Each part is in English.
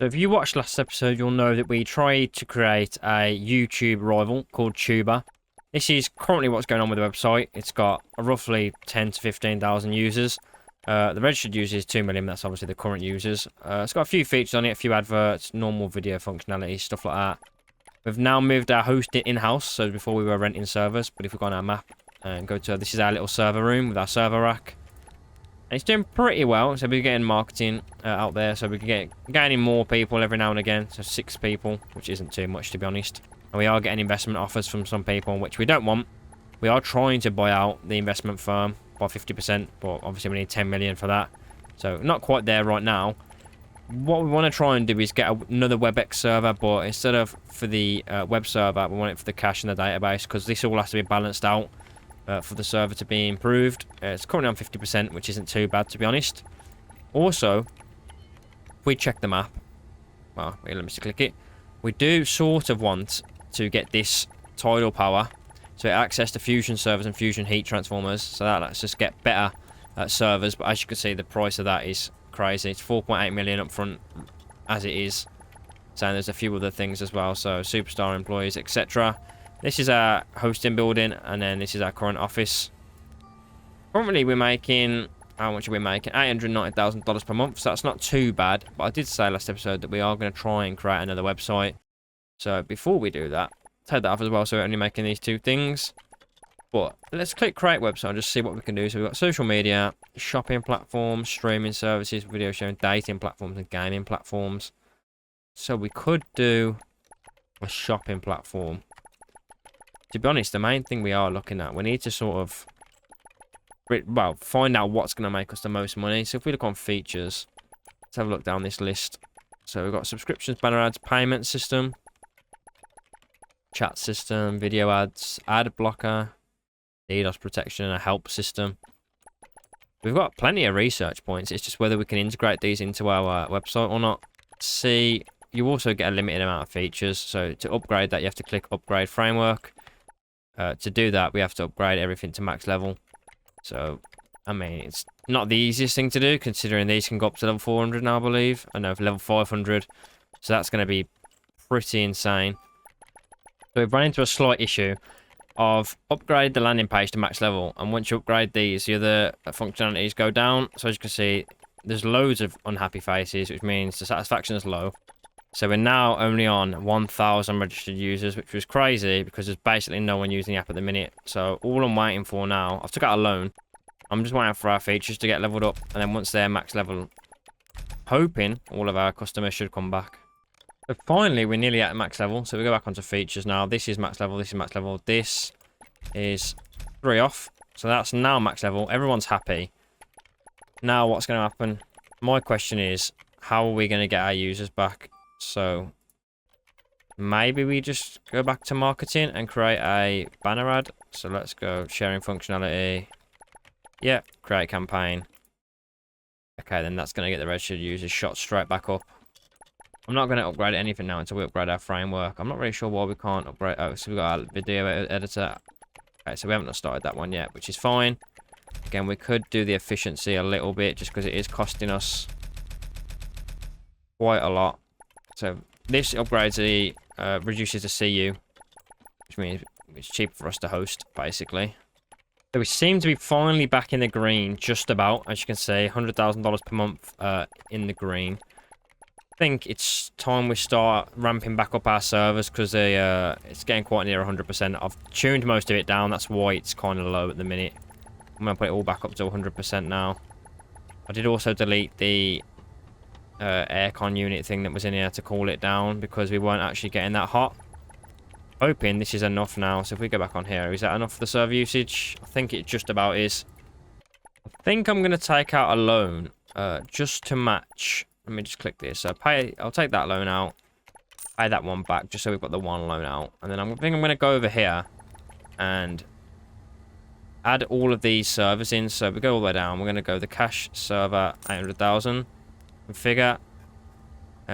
So if you watched last episode, you'll know that we tried to create a YouTube rival called Tuber. This is currently what's going on with the website. It's got roughly 10 to 15,000 users. The registered users is 2 million. That's obviously the current users. It's got a few features on it, a few adverts, normal video functionality, stuff like that. We've now moved our hosting in-house. So before we were renting servers, but if we go on our map and go to, this is our little server room with our server rack. And it's doing pretty well, so we're getting marketing out there, so we can get gaining more people every now and again, so 6 people, which isn't too much to be honest. And we are getting investment offers from some people, which we don't want. We are trying to buy out the investment firm by 50%, but obviously we need 10 million for that. So not quite there right now. What we want to try and do is get another WebEx server, but instead of for the web server, we want it for the cache in the database, because this all has to be balanced out. For the server to be improved. It's currently on 50%, which isn't too bad to be honest. Also, if we check the map, well, let me just click it. We do sort of want to get this tidal power, so it access to fusion servers and fusion heat transformers, so that lets us get better servers. But as you can see, the price of that is crazy. It's 4.8 million up front as it is. So there's a few other things as well, so superstar employees, etc. This is our hosting building, and then this is our current office. Currently, we're making... How much are we making? $890,000 per month, so that's not too bad. But I did say last episode that we are going to try and create another website. So before we do that, take that off as well, so we're only making these 2 things. But let's click create website and just see what we can do. So we've got social media, shopping platforms, streaming services, video sharing, dating platforms, and gaming platforms. So we could do a shopping platform. To be honest, the main thing we are looking at, we need to sort of, well, find out what's going to make us the most money. So if we look on features, let's have a look down this list. So we've got subscriptions, banner ads, payment system, chat system, video ads, ad blocker, DDoS protection, and a help system. We've got plenty of research points. It's just whether we can integrate these into our website or not. See, you also get a limited amount of features. So to upgrade that, you have to click upgrade framework. To do that, we have to upgrade everything to max level. So, I mean, it's not the easiest thing to do, considering these can go up to level 400 now, I believe. I know, level 500. So that's going to be pretty insane. So we've run into a slight issue of upgrade the landing page to max level. And once you upgrade these, the other functionalities go down. So as you can see, there's loads of unhappy faces, which means the satisfaction is low. So we're now only on 1,000 registered users, which was crazy because there's basically no one using the app at the minute. So all I'm waiting for now, I've took out a loan. I'm just waiting for our features to get leveled up. And then once they're max level, hoping all of our customers should come back. So finally, we're nearly at max level. So we go back onto features now. This is max level. This is max level. This is 3 off. So that's now max level. Everyone's happy. Now what's going to happen? My question is, how are we going to get our users back? So maybe we just go back to marketing and create a banner ad. So let's go sharing functionality. Yeah, create campaign. Okay, then that's going to get the registered users shot straight back up. I'm not going to upgrade anything now until we upgrade our framework. I'm not really sure why we can't upgrade. Oh, so we've got our video editor. Okay, so we haven't started that one yet, which is fine. Again, we could do the efficiency a little bit just because it is costing us quite a lot. So this upgrades the reduces the CU, which means it's cheaper for us to host, basically. So we seem to be finally back in the green, just about, as you can see, $100,000 per month in the green. I think it's time we start ramping back up our servers because it's getting quite near 100%. I've tuned most of it down, that's why it's kind of low at the minute. I'm going to put it all back up to 100% now. I did also delete the aircon unit thing that was in here to cool it down because we weren't actually getting that hot. Hoping this is enough now. So if we go back on here, is that enough for the server usage? I think it just about is. I think I'm going to take out a loan just to match. Let me just click this. So I'll take that loan out, pay that one back just so we've got the one loan out. And then I think I'm going to go over here and add all of these servers in. So we go all the way down. We're going to go the cache server 800,000. Configure.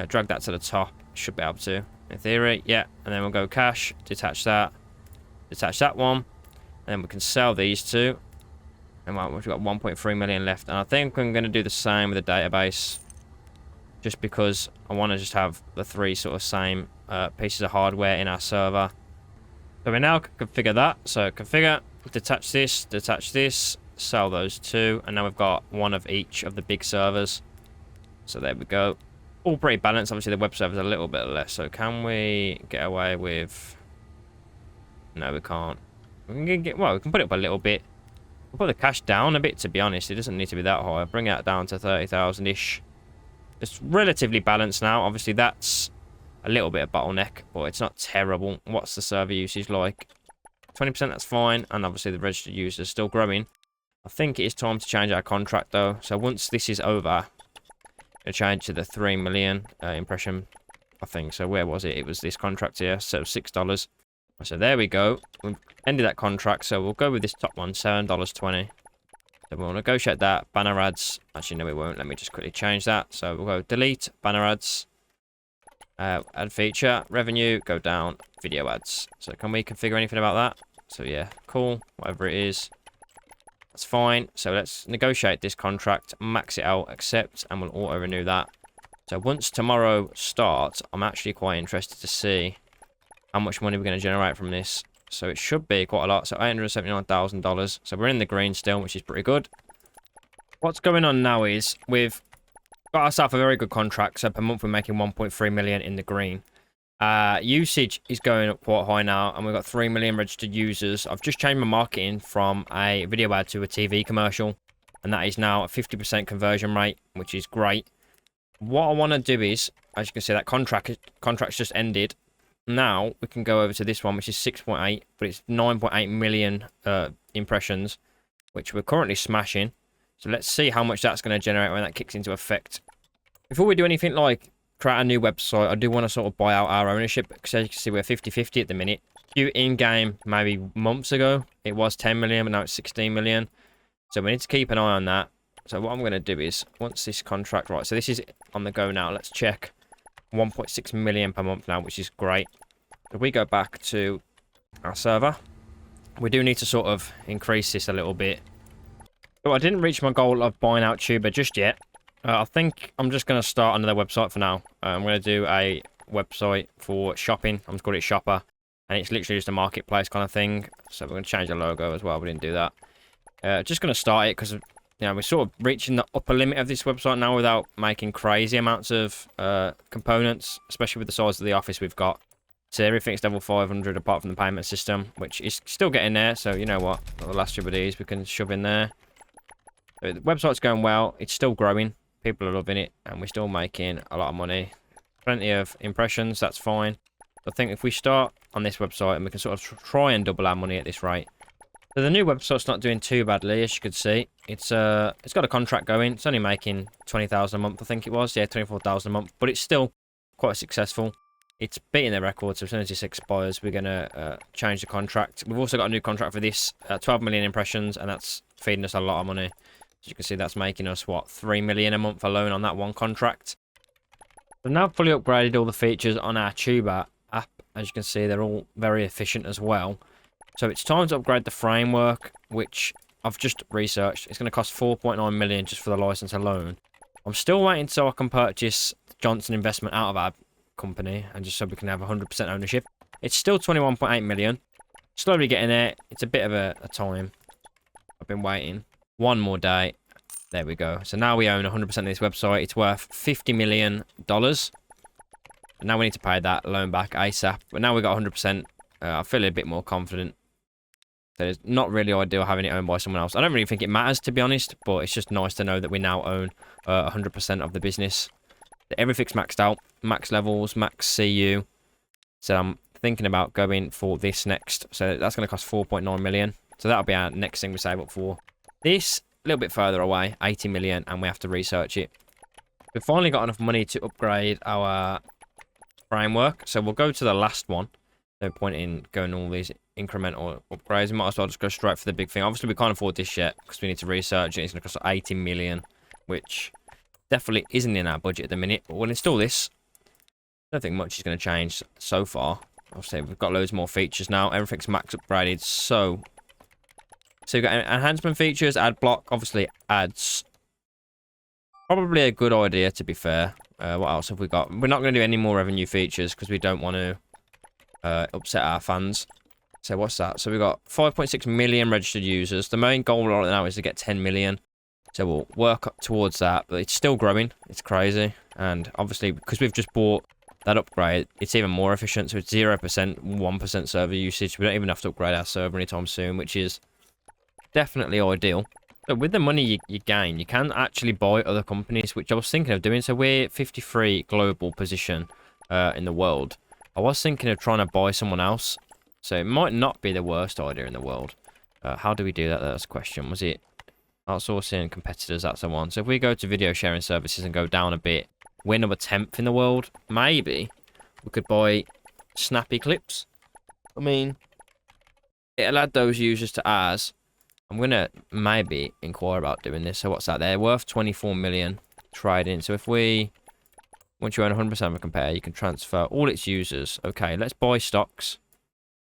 Drag that to the top. Should be able to. In theory, yeah. And then we'll go cache. Detach that one. And then we can sell these 2. And we've got 1.3 million left. And I think I'm going to do the same with the database. just because I want to just have the 3 sort of same pieces of hardware in our server. So we now can configure that. So configure, detach this, sell those 2, and now we've got 1 of each of the big servers. So there we go. All pretty balanced. Obviously the web server's a little bit less. So can we get away with... No, we can't. We can put it up a little bit. We'll put the cash down a bit, to be honest. It doesn't need to be that high. Bring it down to 30,000-ish. It's relatively balanced now. Obviously, that's a little bit of bottleneck, but it's not terrible. What's the server usage like? 20%, that's fine. And obviously, the registered users are still growing. I think it is time to change our contract, though. So once this is over, I'll change to the 3 million impression, I think. So where was it? It was this contract here, so $6. So there we go. We've ended that contract, so we'll go with this top one, $7.20. So we'll negotiate that. Banner ads. Actually, no, we won't. Let me just quickly change that. So we'll go delete, banner ads, add feature, revenue, go down, video ads. So can we configure anything about that? So yeah, cool. Whatever it is, that's fine. So let's negotiate this contract, max it out, accept, and we'll auto renew that. So once tomorrow starts, I'm actually quite interested to see how much money we're going to generate from this. So it should be quite a lot. So $879,000. So we're in the green still, which is pretty good. What's going on now is we've got ourselves a very good contract. So per month we're making 1.3 million in the green. Usage is going up quite high now, and we've got 3 million registered users. I've just changed my marketing from a video ad to a TV commercial, and that is now a 50% conversion rate, which is great. What I want to do is, as you can see, that contract's just ended. Now we can go over to this one, which is 6.8, but it's 9.8 million impressions, which we're currently smashing. So let's see how much that's going to generate when that kicks into effect. Before we do anything like create a new website, I do want to sort of buy out our ownership, because as you can see, we're 50-50 at the minute. In-game, maybe months ago, it was 10 million, but now it's 16 million. So we need to keep an eye on that. So what I'm going to do is, once this contract, right, so this is on the go now. Let's check. 1.6 million per month now, which is great. If we go back to our server, we do need to sort of increase this a little bit. So I didn't reach my goal of buying out Tuber just yet. I think I'm just going to start another website for now. I'm going to do a website for shopping. I'm just calling it Shopper, and it's literally just a marketplace kind of thing. So we're going to change the logo as well. We didn't do that. Just going to start it because, you know, we're sort of reaching the upper limit of this website now without making crazy amounts of components, especially with the size of the office we've got. So everything's level 500 apart from the payment system, which is still getting there. So you know what? The last few of these we can shove in there. So the website's going well. It's still growing. People are loving it, and we're still making a lot of money. Plenty of impressions. That's fine. I think if we start on this website and we can sort of try and double our money at this rate. So the new website's not doing too badly, as you could see. It's got a contract going. It's only making 20,000 a month, I think it was. Yeah, 24,000 a month, but it's still quite successful. It's beating their record, so as soon as this expires, we're going to change the contract. We've also got a new contract for this, 12 million impressions, and that's feeding us a lot of money. As you can see, that's making us, what, 3 million a month alone on that one contract. We've now fully upgraded all the features on our Tuber app. As you can see, they're all very efficient as well. So it's time to upgrade the framework, which I've just researched. It's going to cost 4.9 million just for the license alone. I'm still waiting so I can purchase Johnson Investment out of our company, and just so we can have 100% ownership. It's still 21.8 million. Slowly getting there. It's a bit of a time. I've been waiting. One more day. There we go. So now we own 100% of this website. It's worth $50 million. And now we need to pay that loan back ASAP. But now we've got 100%. I feel a bit more confident. So it's not really ideal having it owned by someone else. I don't really think it matters, to be honest, but it's just nice to know that we now own 100% of the business. Everything's maxed out. Max levels, max CU. So I'm thinking about going for this next. So that's going to cost 4.9 million. So that'll be our next thing we save up for. This, a little bit further away, 80 million, and we have to research it. We've finally got enough money to upgrade our framework. So we'll go to the last one. No point in going all these incremental upgrades. We might as well just go straight for the big thing. Obviously, we can't afford this yet because we need to research it. It's going to cost 80 million, which definitely isn't in our budget at the minute. But we'll install this. I don't think much is going to change so far. Obviously, we've got loads more features now. Everything's max upgraded. So you've got enhancement features, ad block, obviously ads. Probably a good idea, to be fair. What else have we got? We're not going to do any more revenue features because we don't want to upset our fans. So what's that? So we've got 5.6 million registered users. The main goal right now is to get 10 million. So we'll work up towards that, but it's still growing. It's crazy. And obviously, because we've just bought that upgrade, it's even more efficient. So it's 0%, 1% server usage. We don't even have to upgrade our server anytime soon, which is definitely ideal. But with the money you gain, you can actually buy other companies, which I was thinking of doing. So we're 53 global position in the world. I was thinking of trying to buy someone else. So it might not be the worst idea in the world. How do we do that? That's a question. Was it outsourcing competitors? That's the one. So if we go to video sharing services and go down a bit, we're number 10th in the world. Maybe we could buy Snappy Clips. I mean, it'll add those users to ours. I'm going to maybe inquire about doing this. So what's that? They're worth 24 million trading. So if we, once you own 100% of a compare, you can transfer all its users. Okay, let's buy stocks.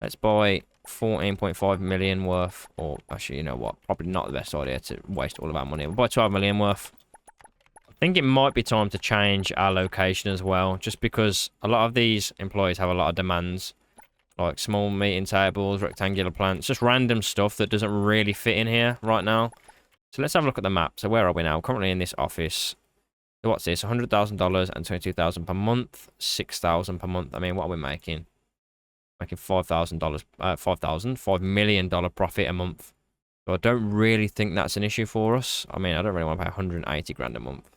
Let's buy 14.5 million worth. Or actually, you know what? Probably not the best idea to waste all of our money. We'll buy 12 million worth. I think it might be time to change our location as well. Just because a lot of these employees have a lot of demands. Like small meeting tables, rectangular plants, just random stuff that doesn't really fit in here right now. So let's have a look at the map. So where are we now? Currently in this office. So what's this? $100,000 and $22,000 per month. $6,000 per month. I mean, what are we making? Making $5,000, $5 million profit a month. So I don't really think that's an issue for us. I mean, I don't really want to pay 180 grand a month.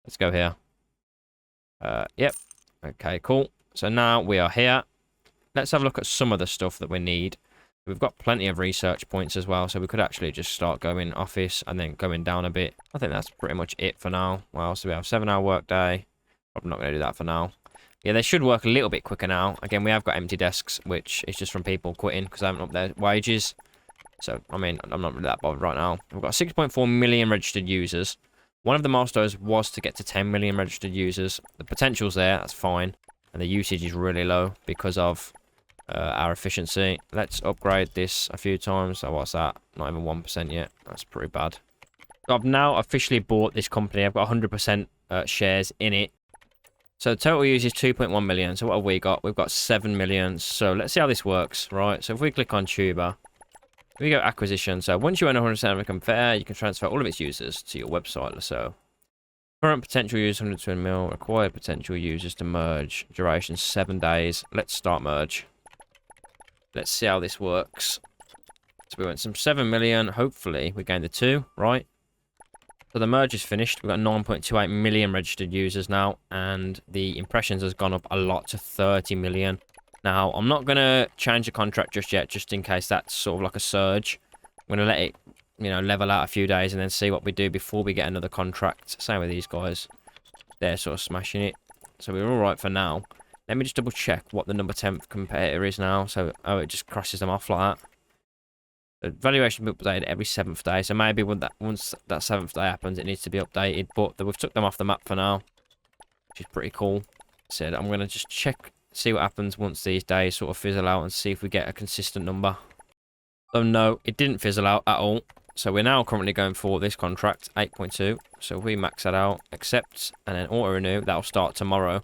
Let's go here. Yep. Okay, cool. So now we are here. Let's have a look at some of the stuff that we need. We've got plenty of research points as well, so we could actually just start going office and then going down a bit. I think that's pretty much it for now. Well, so we have 7-hour workday. I'm not going to do that for now. Yeah, they should work a little bit quicker now. Again, we have got empty desks, which is just from people quitting because they haven't upped their wages. So, I mean, I'm not really that bothered right now. We've got 6.4 million registered users. One of the milestones was to get to 10 million registered users. The potential's there, that's fine. And the usage is really low because of our efficiency. Let's upgrade this a few times. So what's that? Not even 1% yet. That's pretty bad. So I've now officially bought this company. I've got 100% shares in it. So total users 2.1 million. So what have we got? We've got 7 million. So let's see how this works, right? So if we click on Tuber, we go acquisition. So once you own 100% of a compare, you can transfer all of its users to your website. So current potential users 120 mil. Required potential users to merge. Duration 7 days. Let's start merge. Let's see how this works. So we went some 7 million. Hopefully we gained the 2, right? So the merge is finished. We've got 9.28 million registered users now. And the impressions has gone up a lot to 30 million. Now, I'm not going to change the contract just yet, just in case that's sort of like a surge. I'm going to let it, you know, level out a few days and then see what we do before we get another contract. Same with these guys. They're sort of smashing it. So we're all right for now. Let me just double check what the number 10th competitor is now. So, oh, it just crosses them off like that. The valuation will be updated every 7th day. So maybe when once that 7th day happens, it needs to be updated. But we've took them off the map for now, which is pretty cool. So I'm going to just check, see what happens once these days sort of fizzle out and see if we get a consistent number. So no, it didn't fizzle out at all. So we're now currently going for this contract, 8.2. So if we max that out, accept, and then auto-renew, that'll start tomorrow.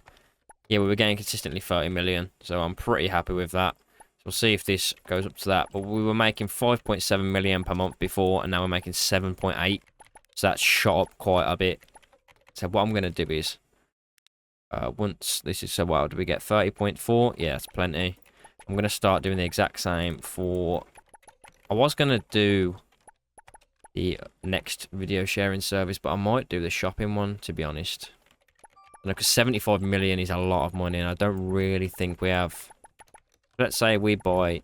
Yeah, we were getting consistently 30 million, so I'm pretty happy with that. So we'll see if this goes up to that. But we were making 5.7 million per month before, and now we're making 7.8. So that's shot up quite a bit. So what I'm going to do is, once this is so wild, do we get 30.4? Yeah, that's plenty. I'm going to start doing the exact same for... I was going to do the next video sharing service, but I might do the shopping one, to be honest. Because 75 million is a lot of money, and I don't really think we have... Let's say we buy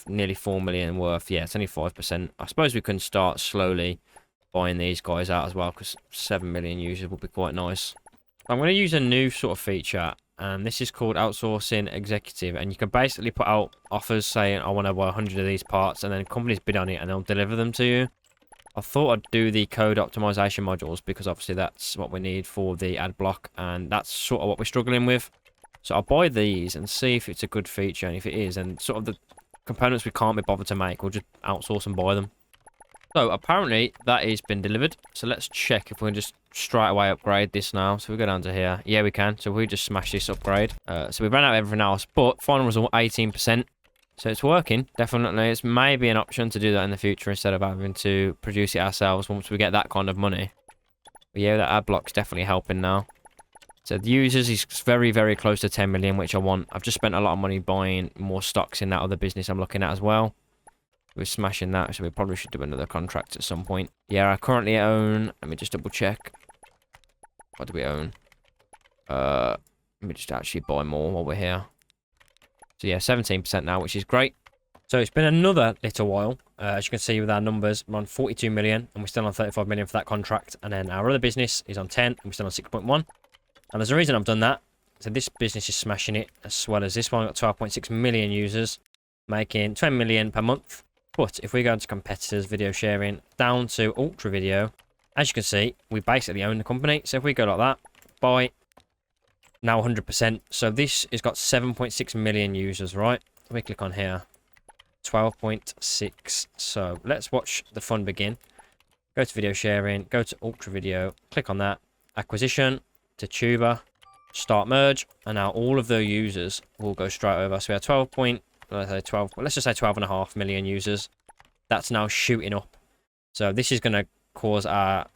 nearly 4 million worth. Yeah, it's only 5%. I suppose we can start slowly buying these guys out as well, because 7 million users would be quite nice. I'm going to use a new sort of feature, and this is called Outsourcing Executive, and you can basically put out offers saying, I want to buy 100 of these parts, and then companies bid on it, and they'll deliver them to you. I thought I'd do the code optimization modules because obviously that's what we need for the ad block, and that's sort of what we're struggling with. So I'll buy these and see if it's a good feature, and if it is, and sort of the components we can't be bothered to make, we'll just outsource and buy them. So apparently that has been delivered. So let's check if we can just straight away upgrade this now. So we go down to here. Yeah, we can. So we just smash this upgrade. So we ran out of everything else, but final result 18%. So it's working, definitely. It's maybe an option to do that in the future instead of having to produce it ourselves once we get that kind of money. But yeah, that ad block's definitely helping now. So the users is very, very close to 10 million, which I want. I've just spent a lot of money buying more stocks in that other business I'm looking at as well. We're smashing that, so we probably should do another contract at some point. Yeah, I currently own... Let me just double check. What do we own? Let me just actually buy more while we're here. So yeah, 17% now, which is great. So it's been another little while. As you can see with our numbers, we're on 42 million, and we're still on 35 million for that contract. And then our other business is on 10, and we're still on 6.1. And there's a reason I've done that. So this business is smashing it, as well as this one. Got 12.6 million users, making 20 million per month. But if we go into competitors, video sharing, down to Ultra Video, as you can see, we basically own the company. So if we go like that, buy, now 100%. So this has got 7.6 million users, right? If we click on here, 12.6. So let's watch the fun begin. Go to video sharing, go to Ultra Video, click on that, acquisition, to Tuber, start merge, and now all of the users will go straight over. So we have 12, let's just say 12.5 million users. That's now shooting up. So this is going to cause our,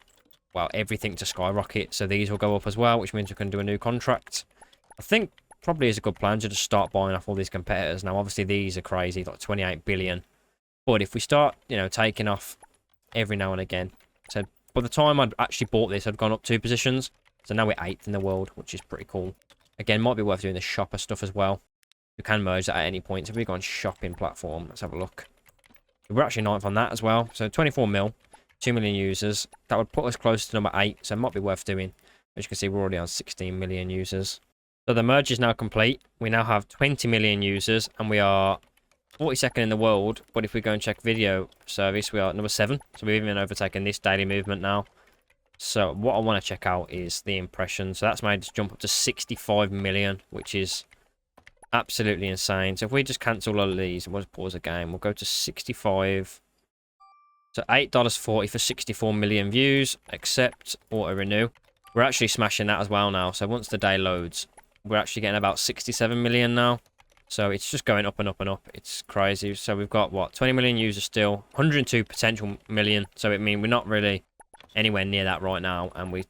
well, everything to skyrocket. So these will go up as well, which means we can do a new contract. I think probably is a good plan to just start buying off all these competitors. Now, obviously, these are crazy, like 28 billion. But if we start, you know, taking off every now and again. So by the time I'd actually bought this, I'd gone up 2 positions. So now we're 8th in the world, which is pretty cool. Again, might be worth doing the shopper stuff as well. You can merge that at any point. So if we go on shopping platform, let's have a look. We're actually 9th on that as well. So 24 mil, 2 million users. That would put us close to number 8. So it might be worth doing. As you can see, we're already on 16 million users. So the merge is now complete. We now have 20 million users and we are 42nd in the world. But if we go and check video service, we are number 7. So we've even overtaken this daily movement now. So what I want to check out is the impressions. So that's made us jump up to 65 million, which is absolutely insane. So if we just cancel all of these, we'll just pause the game. We'll go to 65. So $8.40 for 64 million views. Accept, auto renew. We're actually smashing that as well now. So once the day loads, we're actually getting about 67 million now. So it's just going up and up and up. It's crazy. So we've got, what, 20 million users still. 102 potential million. So I mean, we're not really anywhere near that right now. And we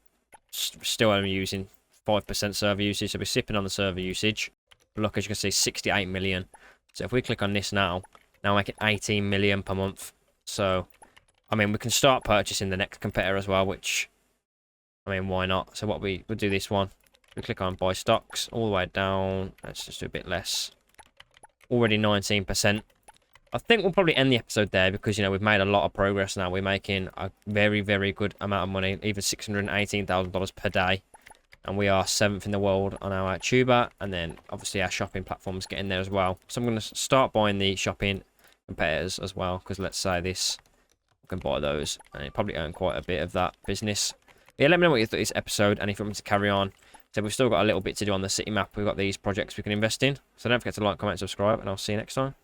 still only using 5% server usage. So we're sipping on the server usage. But look, as you can see, 68 million. So if we click on this now making 18 million per month. So, I mean, we can start purchasing the next competitor as well, which, I mean, why not? So what we'll do this one. We click on buy stocks all the way down. Let's just do a bit less. Already 19%. I think we'll probably end the episode there because, you know, we've made a lot of progress now. We're making a very, very good amount of money, even $618,000 per day. And we are 7th in the world on our Tuber. And then, obviously, our shopping platform's getting there as well. So I'm going to start buying the shopping competitors as well. Because let's say this, we can buy those. And it probably earn quite a bit of that business. Yeah, let me know what you thought of this episode. And if you want me to carry on. So we've still got a little bit to do on the city map. We've got these projects we can invest in. So don't forget to like, comment, subscribe. And I'll see you next time.